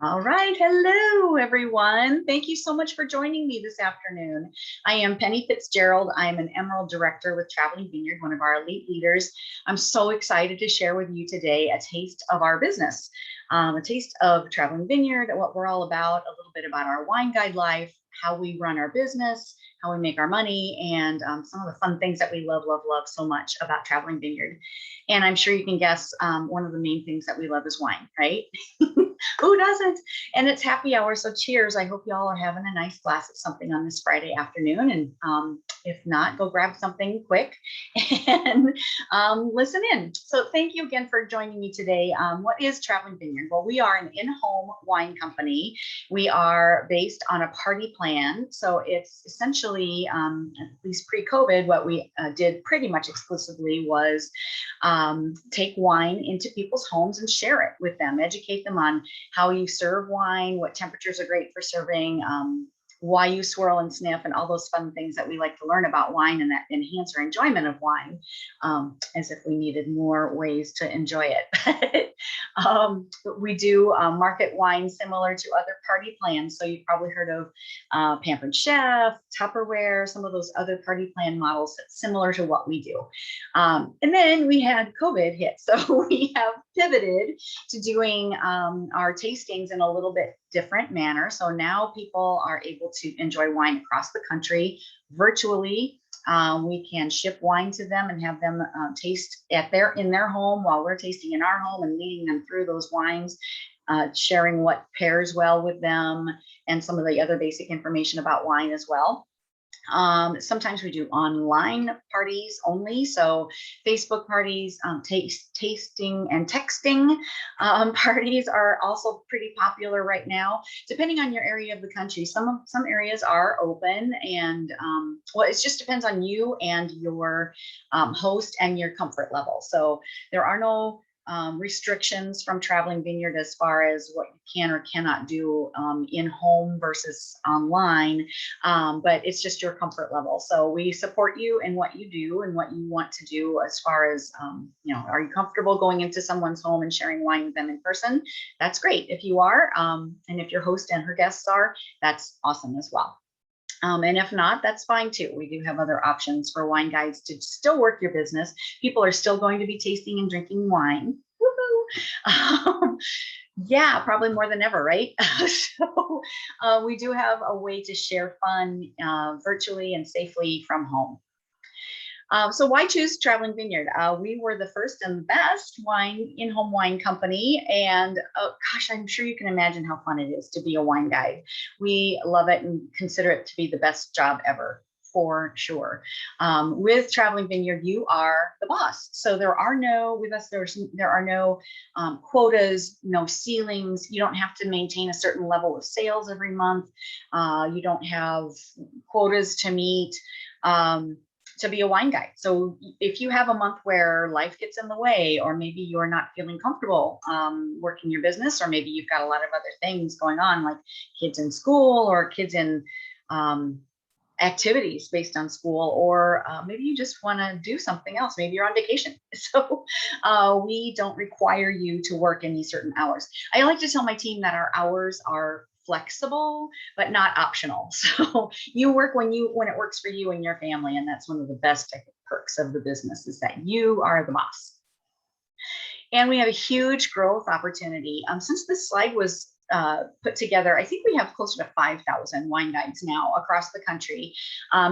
All right. Hello, everyone. Thank you so much for joining me this afternoon. I am Penny Fitzgerald. I'm an Emerald Director with Traveling Vineyard, one of our elite leaders. I'm so excited to share with you today a taste of our business, a taste of Traveling Vineyard, what we're all about, a little bit about our wine guide life, how we run our business, how we make our money, and some of the fun things that we love so much about Traveling Vineyard. And I'm sure you can guess one of the main things that we love is wine, right? Who doesn't? And it's happy hour, so cheers. I hope y'all are having a nice glass of something on this Friday afternoon. And if not, go grab something quick and listen in. So thank you again for joining me today. What is Traveling Vineyard? Well, we are an in-home wine company. We are based on a party plan. So it's essentially, at least pre-COVID, what we did pretty much exclusively was take wine into people's homes and share it with them, educate them on how you serve wine, what temperatures are great for serving, why you swirl and sniff, and all those fun things that we like to learn about wine and that enhance our enjoyment of wine, as if we needed more ways to enjoy it. We do market wine similar to other party plans. So you've probably heard of Pampered Chef, Tupperware, some of those other party plan models that's similar to what we do. And then we had COVID hit. So we have pivoted to doing our tastings in a little bit different manner. So now people are able to enjoy wine across the country virtually. We can ship wine to them and have them taste in their home while we're tasting in our home and leading them through those wines, sharing what pairs well with them and some of the other basic information about wine as well. Sometimes we do online parties only. So Facebook parties, tasting and texting parties are also pretty popular right now, depending on your area of the country. Some areas are open and well, it just depends on you and your host and your comfort level. So there are no restrictions from Traveling Vineyard as far as what you can or cannot do in home versus online, but it's just your comfort level. So we support you in what you do and what you want to do as far as, are you comfortable going into someone's home and sharing wine with them in person? That's great if you are, and if your host and her guests are, that's awesome as well. And if not, that's fine too. We do have other options for wine guides to still work your business. People are still going to be tasting and drinking wine. Woohoo! Yeah, probably more than ever, right? So we do have a way to share fun virtually and safely from home. So why choose Traveling Vineyard? We were the first and best in-home wine company. And gosh, I'm sure you can imagine how fun it is to be a wine guide. We love it and consider it to be the best job ever, for sure. With Traveling Vineyard, you are the boss. So there are no quotas, no ceilings. You don't have to maintain a certain level of sales every month. You don't have quotas to meet. To be a wine guide. So if you have a month where life gets in the way, or maybe you're not feeling comfortable working your business, or maybe you've got a lot of other things going on, like kids in school or kids in activities based on school, or maybe you just want to do something else. Maybe you're on vacation. So we don't require you to work any certain hours. I like to tell my team that our hours are flexible, but not optional. So you work when it works for you and your family. And that's one of the best perks of the business, is that you are the boss. And we have a huge growth opportunity. Since this slide was put together, I think we have closer to 5,000 wine guides now across the country.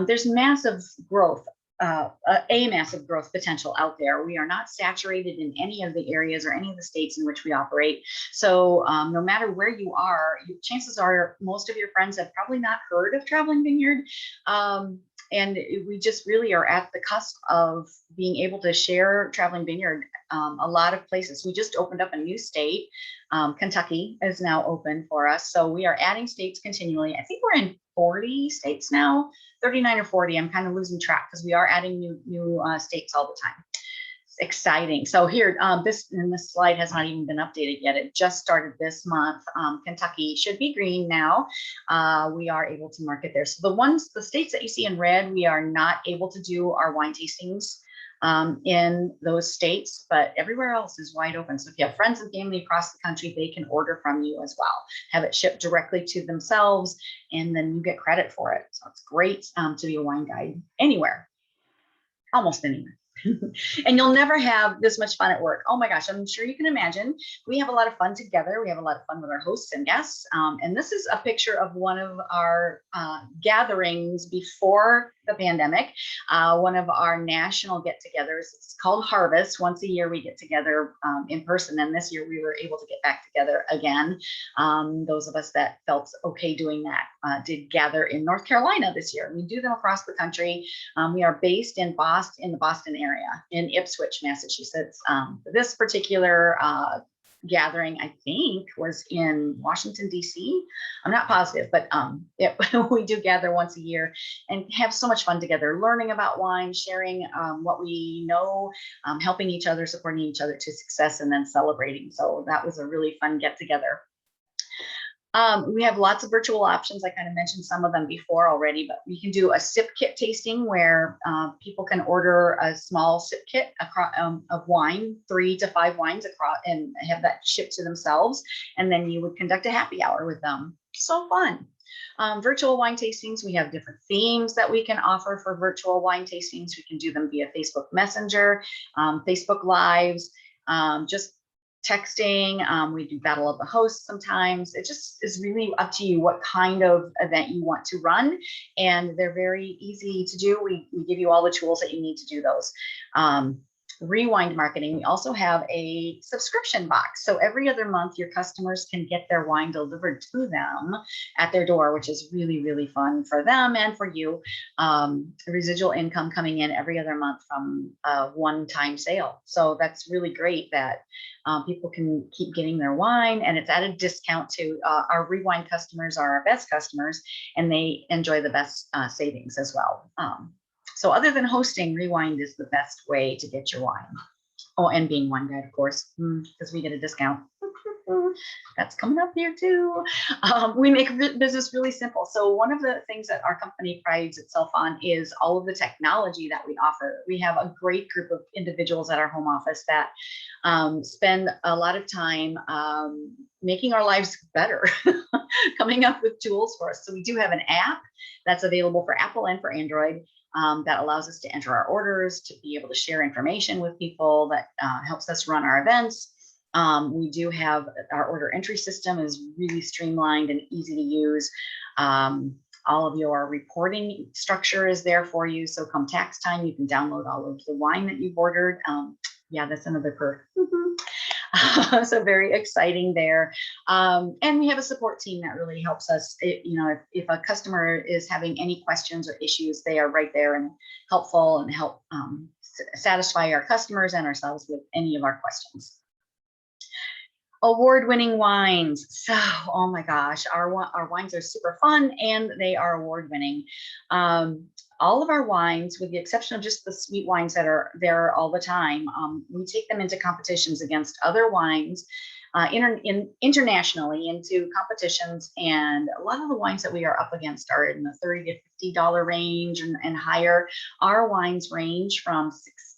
There's massive growth. A massive growth potential out there. We are not saturated in any of the areas or any of the states in which we operate. So no matter where you are, chances are most of your friends have probably not heard of Traveling Vineyard. And we just really are at the cusp of being able to share Traveling Vineyard a lot of places. We just opened up a new state. Kentucky is now open for us. So we are adding states continually. I think we're in 40 states now, 39 or 40. I'm kind of losing track because we are adding new states all the time. It's exciting. So here, this slide has not even been updated yet. It just started this month. Kentucky should be green now. We are able to market there. So the states that you see in red, we are not able to do our wine tastings in those states, but everywhere else is wide open. So if you have friends and family across the country, they can order from you as well, have it shipped directly to themselves, and then you get credit for it. So it's great to be a wine guide anywhere, almost anywhere. And you'll never have this much fun at work. Oh my gosh, I'm sure you can imagine. We have a lot of fun together. We have a lot of fun with our hosts and guests. And this is a picture of one of our gatherings before the pandemic, one of our national get-togethers. It's called Harvest. Once a year we get together in person, and this year we were able to get back together again. Those of us that felt okay doing that did gather in North Carolina this year. We do them across the country. We are based in Boston, in the Boston area, in Ipswich, Massachusetts. This particular gathering, I think, was in Washington, D.C. I'm not positive, but we do gather once a year and have so much fun together, learning about wine, sharing what we know, helping each other, supporting each other to success, and then celebrating. So that was a really fun get together. We have lots of virtual options. I kind of mentioned some of them before already, but we can do a sip kit tasting where people can order a small sip kit of wine, 3 to 5 wines across, and have that shipped to themselves. And then you would conduct a happy hour with them. So fun. Virtual wine tastings, we have different themes that we can offer for virtual wine tastings. We can do them via Facebook Messenger, Facebook Lives, just texting. We do Battle of the Hosts sometimes. It just is really up to you what kind of event you want to run, and they're very easy to do. We give you all the tools that you need to do those. Rewind marketing, we also have a subscription box. So every other month, your customers can get their wine delivered to them at their door, which is really, really fun for them and for you. Residual income coming in every other month from a one-time sale. So that's really great that people can keep getting their wine, and it's at a discount to our Rewind customers are our best customers, and they enjoy the best savings as well. So other than hosting, Rewind is the best way to get your wine. Oh, and being wine guide, of course, because we get a discount. That's coming up here too. We make business really simple. So one of the things that our company prides itself on is all of the technology that we offer. We have a great group of individuals at our home office that spend a lot of time making our lives better, coming up with tools for us. So we do have an app that's available for Apple and for Android. That allows us to enter our orders, to be able to share information with people, that helps us run our events. We do have our order entry system is really streamlined and easy to use. All of your reporting structure is there for you. So come tax time, you can download all of the wine that you've ordered. Yeah, that's another perk. So very exciting there. And we have a support team that really helps us. If a customer is having any questions or issues, they are right there and helpful and help satisfy our customers and ourselves with any of our questions. Award-winning wines. So, oh my gosh, our wines are super fun and they are award-winning. All of our wines, with the exception of just the sweet wines that are there all the time, we take them into competitions against other wines internationally, into competitions. And a lot of the wines that we are up against are in the $30 to $50 range and higher. Our wines range from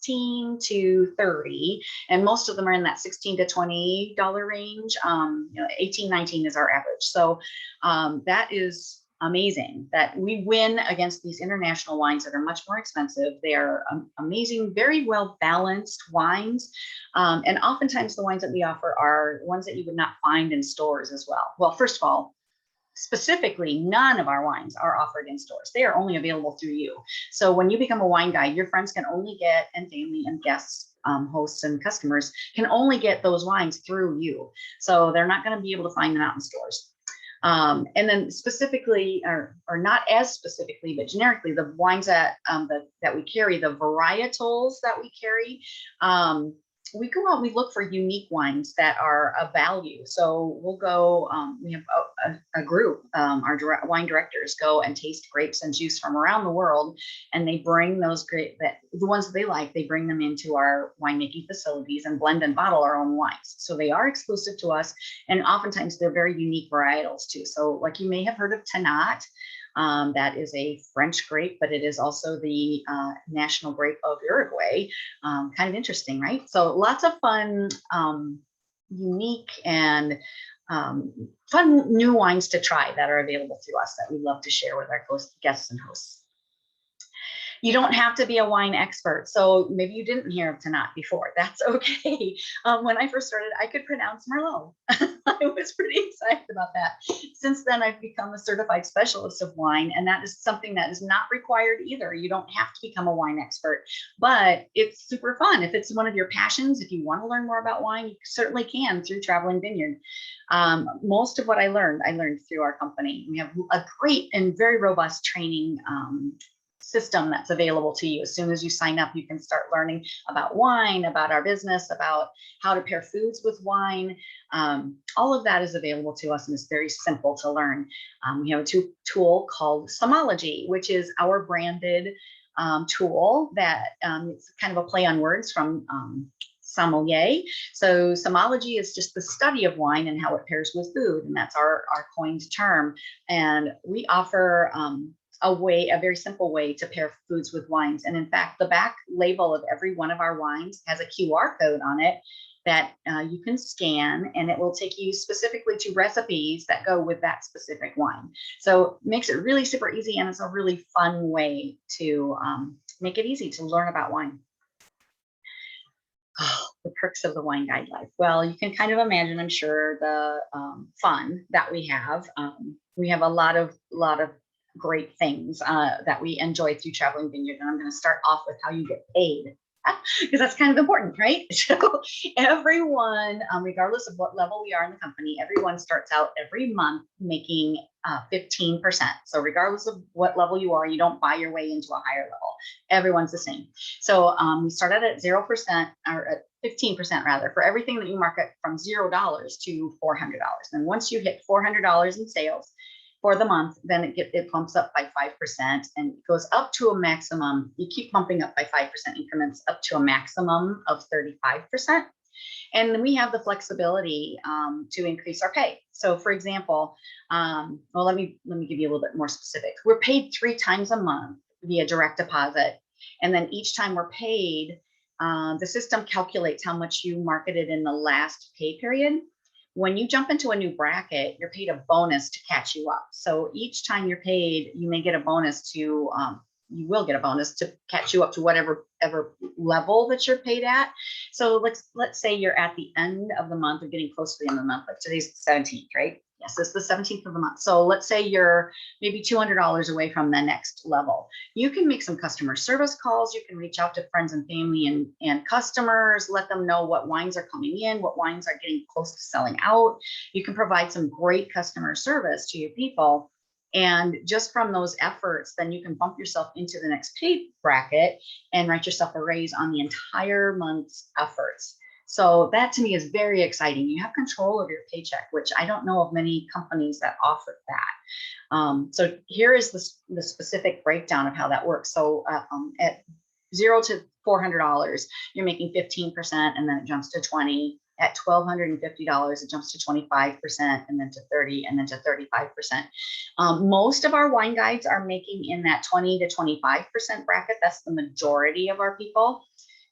$16 to $30, and most of them are in that $16 to $20 range. $18, $19 is our average. So that is amazing that we win against these international wines that are much more expensive. They are amazing, very well balanced wines. And oftentimes the wines that we offer are ones that you would not find in stores as well. Well, first of all, specifically, none of our wines are offered in stores. They are only available through you. So when you become a wine guide, your friends can only get, and family and guests, hosts and customers can only get those wines through you. So they're not going to be able to find them out in stores. And then specifically, or not as specifically, but generically, the wines that we carry, the varietals that we carry, we go out, we look for unique wines that are of value. So we'll go, we have a group, our wine directors go and taste grapes and juice from around the world, and they bring those the ones that they like, they bring them into our winemaking facilities and blend and bottle our own wines. So they are exclusive to us, and oftentimes they're very unique varietals too. So like you may have heard of Tanat. That is a French grape, but it is also the national grape of Uruguay. Kind of interesting, right? So lots of fun, unique and fun new wines to try that are available to us that we love to share with our guests and hosts. You don't have to be a wine expert. So maybe you didn't hear of Tanat before. That's okay. When I first started, I could pronounce Merlot. I was pretty excited about that. Since then, I've become a certified specialist of wine, and that is something that is not required either. You don't have to become a wine expert, but it's super fun. If it's one of your passions, if you want to learn more about wine, you certainly can through Traveling Vineyard. Most of what I learned through our company. We have a great and very robust training system that's available to you. As soon as you sign up, you can start learning about wine, about our business, about how to pair foods with wine. All of that is available to us, and it's very simple to learn. We have a tool called Somology, which is our branded tool that it's kind of a play on words from sommelier. So Somology is just the study of wine and how it pairs with food, and that's our coined term. And we offer a very simple way to pair foods with wines. And in fact, the back label of every one of our wines has a QR code on it that you can scan, and it will take you specifically to recipes that go with that specific wine. So it makes it really super easy, and it's a really fun way to make it easy to learn about wine. Oh, the perks of the wine guide life. Well, you can kind of imagine, I'm sure, the fun that we have. We have a lot of great things that we enjoy through Traveling Vineyard. And I'm going to start off with how you get paid, because that's kind of important, right? So everyone, regardless of what level we are in the company, everyone starts out every month making 15%. So regardless of what level you are, you don't buy your way into a higher level. Everyone's the same. So we start out at 0%, or at 15% rather, for everything that you market from $0 to $400. And once you hit $400 in sales for the month, then it bumps up by 5%, and it goes up to a maximum. You keep bumping up by 5% increments up to a maximum of 35%. And then we have the flexibility to increase our pay. So for example, well, let me give you a little bit more specific. We're paid 3 times a month via direct deposit. And then each time we're paid, the system calculates how much you marketed in the last pay period. When you jump into a new bracket, you're paid a bonus to catch you up. So each time you're paid, you may get a bonus to, you will get a bonus to catch you up to whatever level that you're paid at. So let's say you're at the end of the month, or getting close to the end of the month. Like today's the 17th, right? Yes, it's the 17th of the month. So let's say you're maybe $200 away from the next level. You can make some customer service calls. You can reach out to friends and family and customers, let them know what wines are coming in, what wines are getting close to selling out. You can provide some great customer service to your people. And just from those efforts, then you can bump yourself into the next pay bracket and write yourself a raise on the entire month's efforts. So that to me is very exciting. You have control of your paycheck, which I don't know of many companies that offer that. So here is the specific breakdown of how that works. So at $0 to $400, you're making 15%, and then it jumps to 20%. At $1,250, it jumps to 25%, and then to 30%, and then to 35%. Most of our wine guides are making in that 20 to 25% bracket. That's the majority of our people.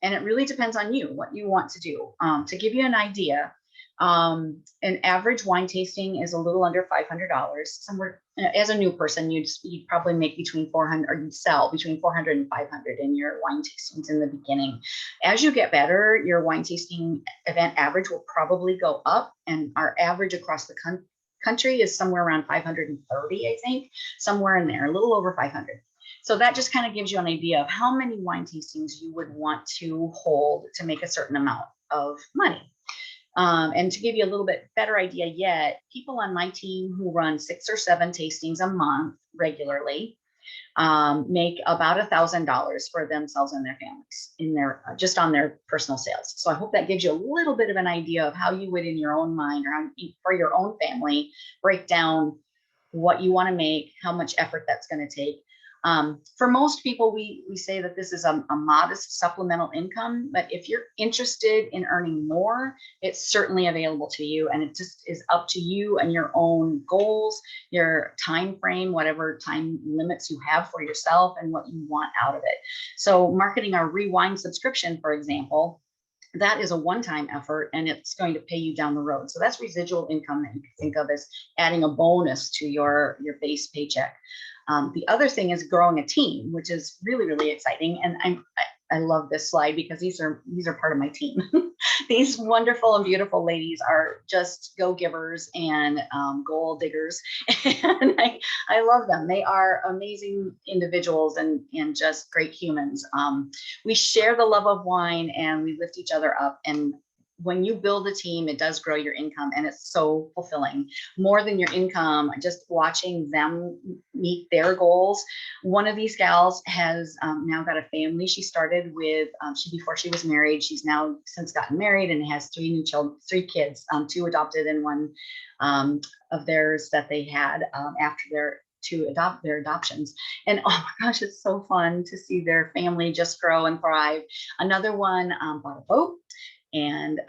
And it really depends on you, what you want to do. To give you an idea, an average wine tasting is a little under $500. Somewhere, as a new person, you'd probably make between 400, or you'd sell between 400 and 500 in your wine tastings in the beginning. As you get better, your wine tasting event average will probably go up, and our average across the country is somewhere around 530, I think, somewhere in there, a little over 500. So that just kind of gives you an idea of how many wine tastings you would want to hold to make a certain amount of money. And to give you a little bit better idea yet, people on my team who run 6 or 7 tastings a month regularly make about $1,000 for themselves and their families in their just on their personal sales. So I hope that gives you a little bit of an idea of how you would, in your own mind, or for your own family, break down what you want to make, how much effort that's going to take. For most people, we say that this is a modest supplemental income, but if you're interested in earning more, it's certainly available to you. And it just is up to you and your own goals, your time frame, whatever time limits you have for yourself and what you want out of it. So marketing our Rewind subscription, for example, that is a one-time effort and it's going to pay you down the road. So that's residual income that you can think of as adding a bonus to your base paycheck. The other thing is growing a team, which is really, really exciting. And I love this slide because these are part of my team. These wonderful and beautiful ladies are just go-givers and goal diggers. And I love them. They are amazing individuals and just great humans. We share the love of wine and we lift each other up. And when you build a team, it does grow your income and it's so fulfilling. More than your income, just watching them meet their goals. One of these gals has now got a family. She started with, before she was married, she's now since gotten married and has three kids, two adopted and one of theirs that they had after their adoptions. And oh my gosh, it's so fun to see their family just grow and thrive. Another one bought a boat and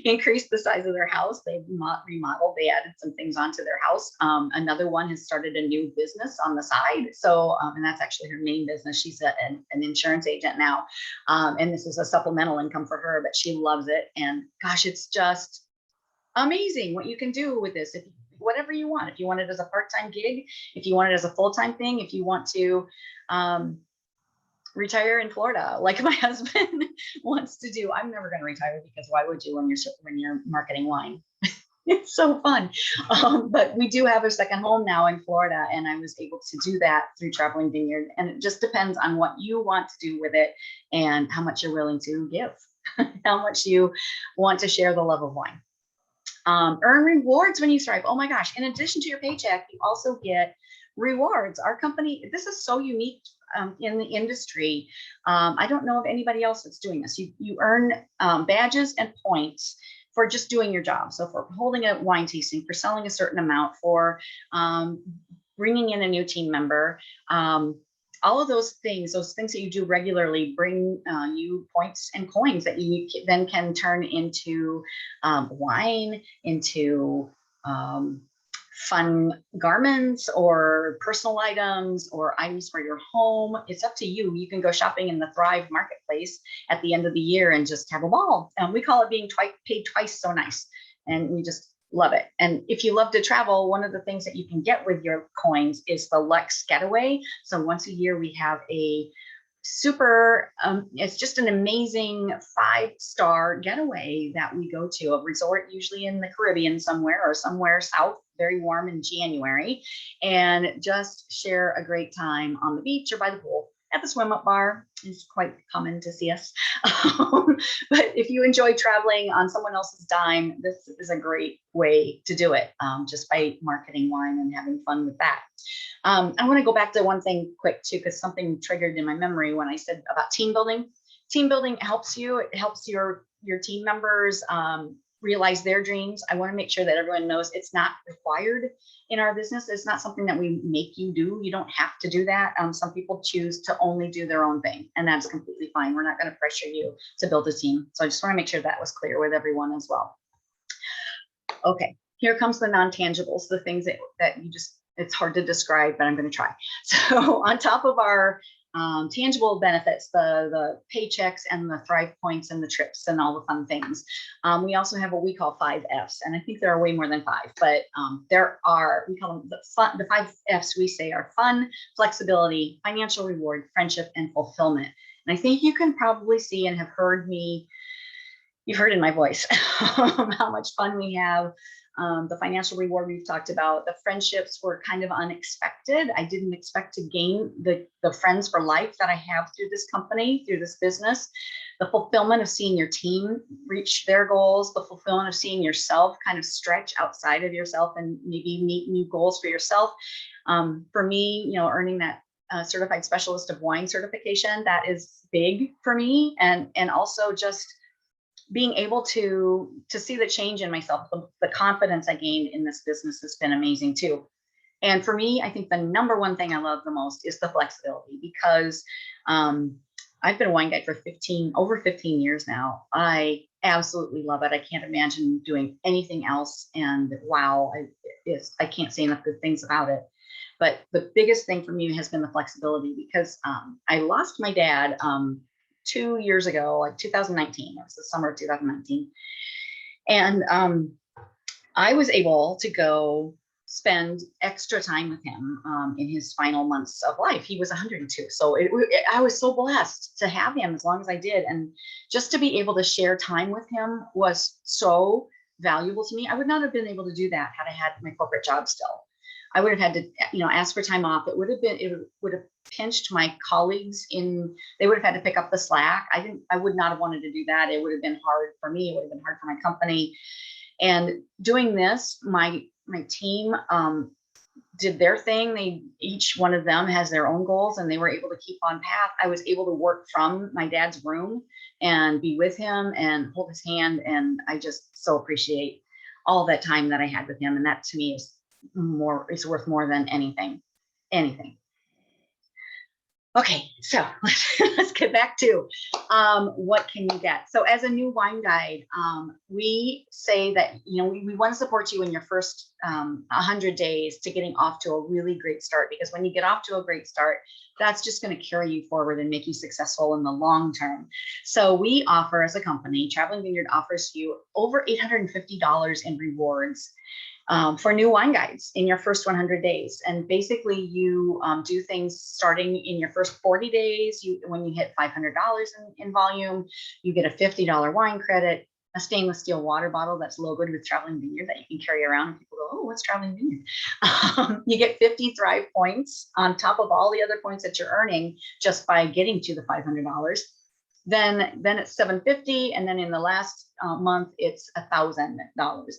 increased the size of their house. They've remodeled, they added some things onto their house. Another one has started a new business on the side. So, and that's actually her main business. She's an insurance agent now. And this is a supplemental income for her, but she loves it. And gosh, it's just amazing what you can do with this. If whatever you want, if you want it as a part-time gig, if you want it as a full-time thing, if you want to, retire in Florida, like my husband wants to do. I'm never going to retire because why would you when you're marketing wine? It's so fun. But we do have a second home now in Florida, and I was able to do that through Traveling Vineyard. And it just depends on what you want to do with it and how much you're willing to give, how much you want to share the love of wine. Earn rewards when you strive. Oh my gosh. In addition to your paycheck, you also get rewards. Our company, this is so unique in the industry. I don't know of anybody else that's doing this. You earn badges and points for just doing your job. So for holding a wine tasting, for selling a certain amount, for bringing in a new team member, all of those things that you do regularly bring you points and coins that you then can turn into wine, into fun garments or personal items or items for your home. It's up to you. You can go shopping in the Thrive Marketplace at the end of the year and just have a ball. We call it being paid twice so nice. And we just love it. And if you love to travel, one of the things that you can get with your coins is the Luxe Getaway. So once a year we have a super, it's just an amazing 5-star getaway that we go to, a resort usually in the Caribbean somewhere or somewhere south, very warm in January, and just share a great time on the beach or by the pool. At the swim up bar is quite common to see us. But if you enjoy traveling on someone else's dime, this is a great way to do it, just by marketing wine and having fun with that. I want to go back to one thing quick too, because something triggered in my memory when I said about team building. Team building helps you. It helps your team members realize their dreams. I want to make sure that everyone knows it's not required in our business. It's not something that we make you do. You don't have to do that. Some people choose to only do their own thing, and that's completely fine. We're not going to pressure you to build a team. So I just want to make sure that was clear with everyone as well. Okay, here comes the non-tangibles, the things that you just, it's hard to describe, but I'm going to try. So on top of our tangible benefits, the paychecks and the Thrive points and the trips and all the fun things, we also have what we call 5 Fs. And I think there are way more than 5, but we call them the 5 Fs we say are fun, flexibility, financial reward, friendship, and fulfillment. And I think you can probably see and have heard me, you've heard in my voice how much fun we have. The financial reward we've talked about. The friendships were kind of unexpected. I didn't expect to gain the friends for life that I have through this company, through this business. The fulfillment of seeing your team reach their goals, the fulfillment of seeing yourself kind of stretch outside of yourself and maybe meet new goals for yourself. For me, earning that certified specialist of wine certification, that is big for me. And also just being able to see the change in myself, the confidence I gained in this business has been amazing too. And for me, I think the number one thing I love the most is the flexibility, because I've been a wine guide for over 15 years now. I absolutely love it. I can't imagine doing anything else. And wow, I can't say enough good things about it. But the biggest thing for me has been the flexibility, because I lost my dad 2 years ago, like 2019. It was the summer of 2019. And I was able to go spend extra time with him in his final months of life. He was 102. So I was so blessed to have him as long as I did. And just to be able to share time with him was so valuable to me. I would not have been able to do that had I had my corporate job still. I would have had to, ask for time off. It would have pinched my colleagues they would have had to pick up the slack. I would not have wanted to do that. It would have been hard for me. It would have been hard for my company. And doing this, my team did their thing. Each one of them has their own goals, and they were able to keep on path. I was able to work from my dad's room and be with him and hold his hand. And I just so appreciate all that time that I had with him. And that to me is worth more than anything. Okay, so let's get back to what can you get. So as a new wine guide, we say that, we want to support you in your first 100 days to getting off to a really great start, because when you get off to a great start, that's just going to carry you forward and make you successful in the long term. So we offer, as a company, Traveling Vineyard offers you over $850 in rewards for new wine guides in your first 100 days. And basically you do things starting in your first 40 days. When you hit $500 in volume, you get a $50 wine credit, a stainless steel water bottle that's logoed with Traveling Vineyard that you can carry around. And people go, oh, what's Traveling Vineyard? You get 50 Thrive points on top of all the other points that you're earning just by getting to the $500. Then it's $750, and then in the last month it's $1,000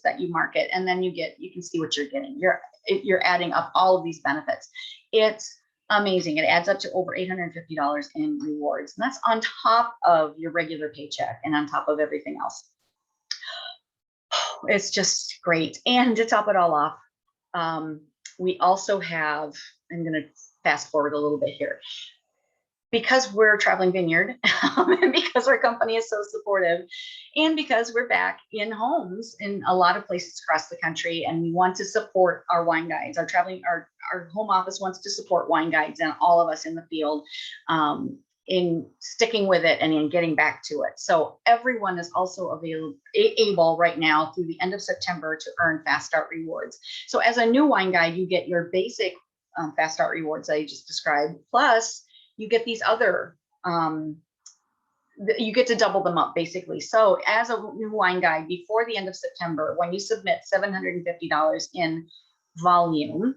that you market, and then you can see what you're getting. You're adding up all of these benefits. It's amazing. It adds up to over $850 in rewards, and that's on top of your regular paycheck and on top of everything else. It's just great. And to top it all off, we also have, I'm going to fast forward a little bit here. Because we're Traveling Vineyard, and because our company is so supportive, and because we're back in homes in a lot of places across the country, and we want to support our wine guides, our home office wants to support wine guides and all of us in the field in sticking with it and in getting back to it. So everyone is also able right now through the end of September to earn Fast Start rewards. So as a new wine guide, you get your basic Fast Start rewards that I just described, plus you get these other, you get to double them up basically. So as a new wine guide, before the end of September, when you submit $750 in volume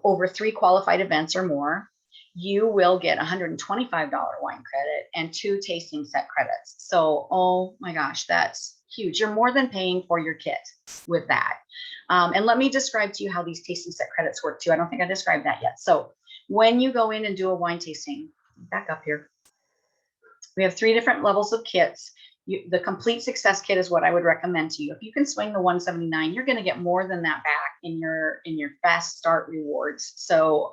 over 3 qualified events or more, you will get $125 wine credit and 2 tasting set credits. So, oh my gosh, that's huge. You're more than paying for your kit with that. And let me describe to you how these tasting set credits work too. I don't think I described that yet. So when you go in and do a wine tasting, back up here, we have 3 different levels of kits. The complete success kit is what I would recommend to you. If you can swing the $179, you're going to get more than that back in your Fast Start rewards. So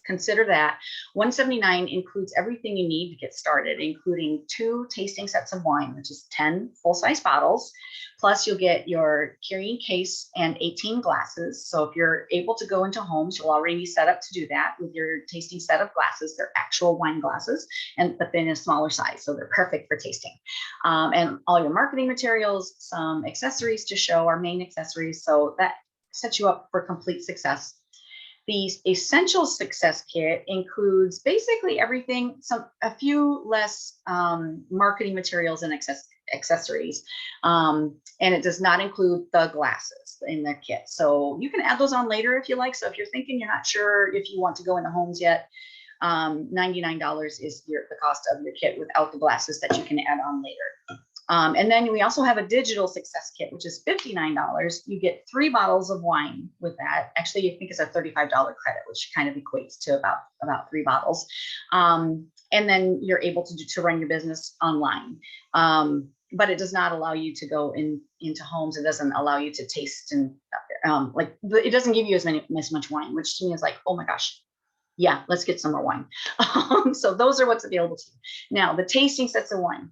consider that. $179 includes everything you need to get started, including 2 tasting sets of wine, which is 10 full-size bottles. Plus, you'll get your carrying case and 18 glasses. So if you're able to go into homes, you'll already be set up to do that with your tasting set of glasses. They're actual wine glasses, but in a smaller size, so they're perfect for tasting. And all your marketing materials, some accessories to show, our main accessories. So that sets you up for complete success. The Essential Success Kit includes basically everything, a few less marketing materials and accessories. And it does not include the glasses in the kit. So you can add those on later if you like. So if you're thinking you're not sure if you want to go into homes yet, $99 is the cost of your kit without the glasses that you can add on later. And then we also have a digital success kit, which is $59. You get 3 bottles of wine with that. Actually, I think it's a $35 credit, which kind of equates to about 3 bottles. And then you're able to run your business online. But it does not allow you to go into homes. It doesn't allow you to taste and it doesn't give you as much wine, which to me is like, oh my gosh, yeah, let's get some more wine. So those are what's available to you. Now, the tasting sets of wine.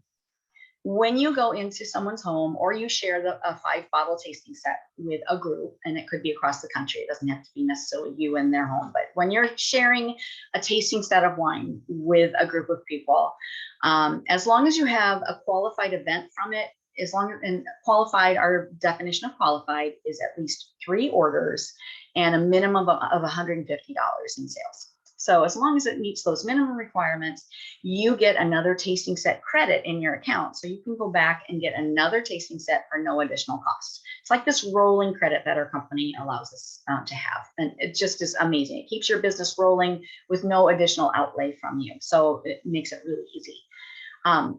When you go into someone's home or you share a 5-bottle tasting set with a group, and it could be across the country, it doesn't have to be necessarily you in their home, but when you're sharing a tasting set of wine with a group of people, as long as you have a qualified event from it, and qualified, our definition of qualified is at least 3 orders and a minimum of $150 in sales. So as long as it meets those minimum requirements, you get another tasting set credit in your account. So you can go back and get another tasting set for no additional cost. It's like this rolling credit that our company allows us to have. And it just is amazing. It keeps your business rolling with no additional outlay from you. So it makes it really easy.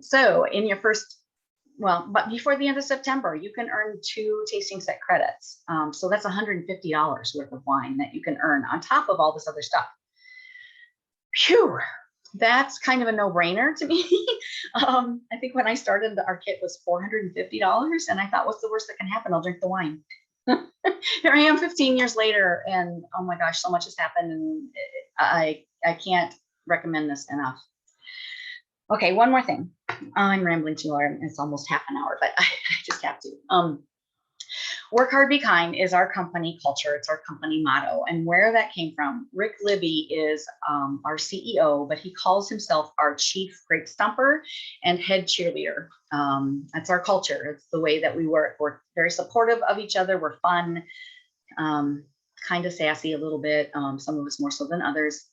So in your but before the end of September, you can earn 2 tasting set credits. So that's $150 worth of wine that you can earn on top of all this other stuff. Phew, that's kind of a no-brainer to me. I think when I started, our kit was $450, and I thought, what's the worst that can happen? I'll drink the wine. Here I am 15 years later, and oh my gosh, so much has happened, and I can't recommend this enough. Okay, one more thing. I'm rambling too hard. It's almost half an hour, but I just have to. Work hard, be kind is our company culture. It's our company motto. And where that came from, Rick Libby is our CEO, but he calls himself our chief grape stumper and head cheerleader. That's our culture. It's the way that we work. We're very supportive of each other. We're fun, kind of sassy a little bit. Some of us more so than others.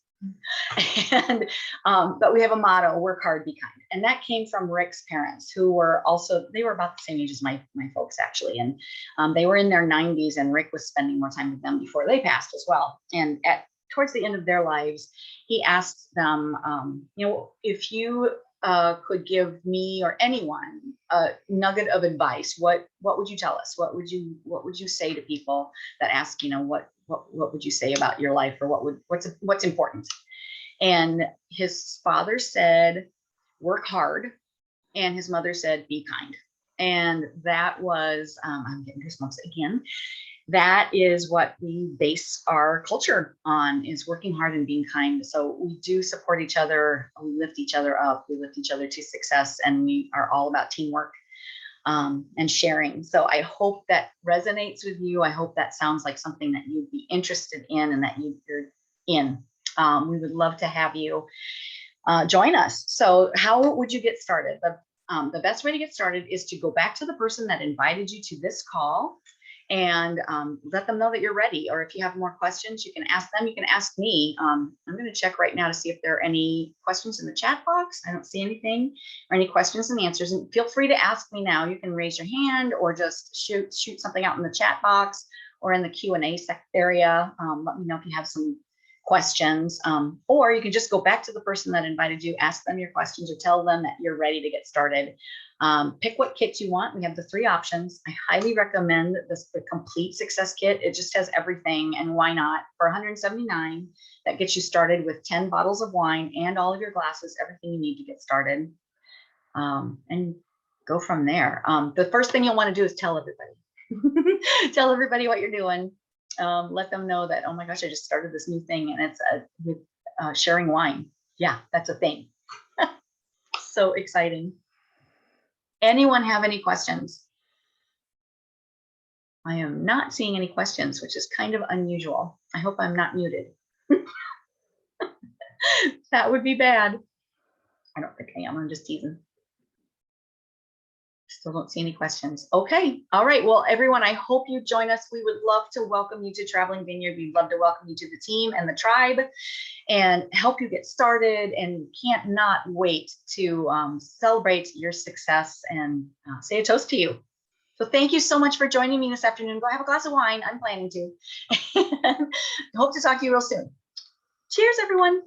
And but we have a motto: work hard, be kind. And that came from Rick's parents, who were they were about the same age as my folks, actually. And they were in their 90s, and Rick was spending more time with them before they passed as well. And towards the end of their lives, he asked them, if you could give me or anyone a nugget of advice, what would you tell us? What would you say to people that ask, what would you say about your life, or what's important? And his father said, work hard. And his mother said, be kind. And that was, I'm getting goosebumps again. That is what we base our culture on, is working hard and being kind. So we do support each other. We lift each other up. We lift each other to success. And we are all about teamwork and sharing. So I hope that resonates with you. I hope that sounds like something that you'd be interested in and that you're in. We would love to have you join us. So how would you get started? The best way to get started is to go back to the person that invited you to this call and let them know that you're ready. Or if you have more questions, you can ask them. You can ask me. I'm going to check right now to see if there are any questions in the chat box. I don't see anything, or any questions and answers. And feel free to ask me now. You can raise your hand or just shoot something out in the chat box or in the Q&A area. Let me know if you have some questions, or you can just go back to the person that invited you, ask them your questions, or tell them that you're ready to get started. Pick what kit you want. We have the 3 options. I highly recommend the complete success kit. It just has everything, and why not? For $179, that gets you started with 10 bottles of wine and all of your glasses, everything you need to get started, and go from there. The first thing you'll want to do is tell everybody. Tell everybody what you're doing. Let them know that, oh my gosh, I just started this new thing, and it's sharing wine. Yeah, that's a thing. So exciting. Anyone have any questions? I am not seeing any questions, which is kind of unusual. I hope I'm not muted. That would be bad. I don't think I am. I'm just teasing. Still don't see any questions. Okay. All right. Well, everyone, I hope you join us. We would love to welcome you to Traveling Vineyard. We'd love to welcome you to the team and the tribe and help you get started, and can't not wait to celebrate your success and say a toast to you. So thank you so much for joining me this afternoon. Go have a glass of wine. I'm planning to. Hope to talk to you real soon. Cheers, everyone.